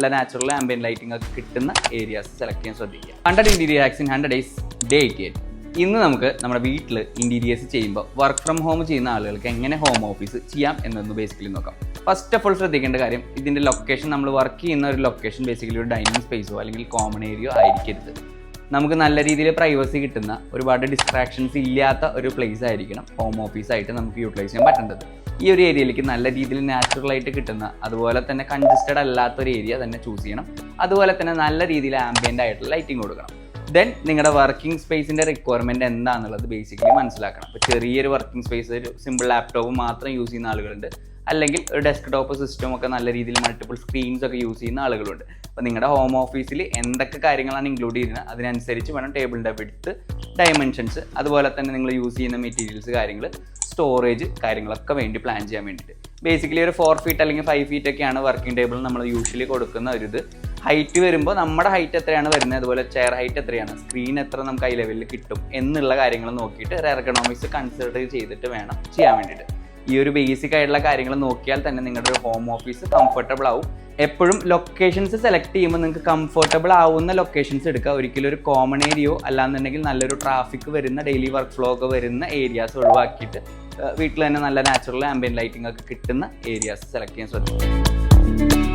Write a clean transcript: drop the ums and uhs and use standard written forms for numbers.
നല്ല natural ambient lighting ഒക്കെ കിട്ടുന്ന ഏരിയാസ് സെലക്ട് ചെയ്യാൻ ശ്രദ്ധിക്കുക. 100 ഇന്റീരിയർ ഹacks in 100 days day 88. ഇന്ന് നമുക്ക് നമ്മുടെ വീട്ടിൽ ഇന്റീരിയേഴ്സ് ചെയ്യുമ്പോൾ വർക്ക് ഫ്രം ഹോം ചെയ്യുന്ന ആളുകൾക്ക് എങ്ങനെ ഹോം ഓഫീസ് ചെയ്യാം എന്നൊന്ന് ബേസിക്കലി നോക്കാം. ഫസ്റ്റ് ഓഫ് ഓൾ ശ്രദ്ധിക്കേണ്ട കാര്യം, ഇതിൻ്റെ ലൊക്കേഷൻ, നമ്മൾ വർക്ക് ചെയ്യുന്ന ഒരു ലൊക്കേഷൻ ബേസിക്കലി ഒരു ഡൈനിങ് സ്പേസോ അല്ലെങ്കിൽ കോമൺ ഏരിയയോ ആയിരിക്കരുത്. നമുക്ക് നല്ല രീതിയിൽ പ്രൈവസി കിട്ടുന്ന, ഒരുപാട് ഡിസ്ട്രാക്ഷൻസ് ഇല്ലാത്ത ഒരു പ്ലേസ് ആയിരിക്കണം ഹോം ഓഫീസായിട്ട് നമുക്ക് യൂട്ടിലൈസ് ചെയ്യാൻ പറ്റേണ്ടത്. ഈ ഒരു ഏരിയയിലേക്ക് നല്ല രീതിയിൽ നാച്ചുറലായിട്ട് കിട്ടുന്ന, അതുപോലെ തന്നെ കൺജസ്റ്റഡ് അല്ലാത്തൊരു ഏരിയ തന്നെ ചൂസ് ചെയ്യണം. അതുപോലെ തന്നെ നല്ല രീതിയിൽ ആംബിയൻ്റ് ആയിട്ടുള്ള ലൈറ്റിംഗ് കൊടുക്കണം. ദെൻ നിങ്ങളുടെ വർക്കിംഗ് സ്പേസിൻ്റെ റിക്വയർമെൻറ്റ് എന്താണെന്നുള്ളത് ബേസിക്കലി മനസ്സിലാക്കണം. അപ്പോൾ ചെറിയൊരു വർക്കിംഗ് സ്പേസ്, ഒരു സിമ്പിൾ ലാപ്ടോപ്പ് മാത്രം യൂസ് ചെയ്യുന്ന ആളുകളുണ്ട്, അല്ലെങ്കിൽ ഒരു ഡെസ്ക്ടോപ്പ് സിസ്റ്റം ഒക്കെ നല്ല രീതിയിൽ മൾട്ടിപ്പിൾ സ്ക്രീൻസ് ഒക്കെ യൂസ് ചെയ്യുന്ന ആളുകളുണ്ട്. അപ്പോൾ നിങ്ങളുടെ ഹോം ഓഫീസിൽ എന്തൊക്കെ കാര്യങ്ങളാണ് ഇൻക്ലൂഡ് ചെയ്യുന്നത് അതിനനുസരിച്ച് വേണം ടേബിളിൻ്റെ വിഡ്ത്ത്, ഡയമെൻഷൻസ്, അതുപോലെ തന്നെ നിങ്ങൾ യൂസ് ചെയ്യുന്ന മെറ്റീരിയൽസ്, കാര്യങ്ങൾ, സ്റ്റോറേജ് കാര്യങ്ങളൊക്കെ വേണ്ടി പ്ലാൻ ചെയ്യാൻ വേണ്ടിയിട്ട്. ബേസിക്കലി ഒരു 4 feet അല്ലെങ്കിൽ 5 feet ഒക്കെയാണ് വർക്കിംഗ് ടേബിൾ നമ്മൾ യൂഷ്വലി കൊടുക്കുന്ന ഒരു ഇത്. ഹൈറ്റ് വരുമ്പോൾ നമ്മുടെ ഹൈറ്റ് എത്രയാണ് വരുന്നത്, അതുപോലെ ചെയർ ഹൈറ്റ് എത്രയാണ്, സ്ക്രീൻ എത്ര നമുക്ക് ഹൈ ലെവലിൽ കിട്ടും എന്നുള്ള കാര്യങ്ങൾ നോക്കിയിട്ട് എർഗണോമിക്സ് കൺസിഡർ ചെയ്തിട്ട് വേണം ചെയ്യാൻ വേണ്ടിയിട്ട്. ഈ ഒരു ബേസിക് ആയിട്ടുള്ള കാര്യങ്ങൾ നോക്കിയാൽ തന്നെ നിങ്ങളുടെ ഒരു ഹോം ഓഫീസ് കംഫർട്ടബിൾ ആവും. എപ്പോഴും ലൊക്കേഷൻസ് സെലക്ട് ചെയ്യുമ്പോൾ നിങ്ങൾക്ക് കംഫർട്ടബിൾ ആവുന്ന ലൊക്കേഷൻസ് എടുക്കുക. ഒരിക്കലും ഒരു കോമൺ ഏരിയയോ അല്ലാന്നുണ്ടെങ്കിൽ നല്ലൊരു ട്രാഫിക് വരുന്ന, ഡെയിലി വർക്ക് ഫ്ലോ ഒക്കെ വരുന്ന ഏരിയാസ് ഒഴിവാക്കിയിട്ട് വീട്ടിൽ തന്നെ നല്ല നാച്ചുറൽ ആംബിയൻ ലൈറ്റിംഗ് ഒക്കെ കിട്ടുന്ന ഏരിയാസ് സെലക്ട് ചെയ്യാൻ ശ്രദ്ധിക്കുക.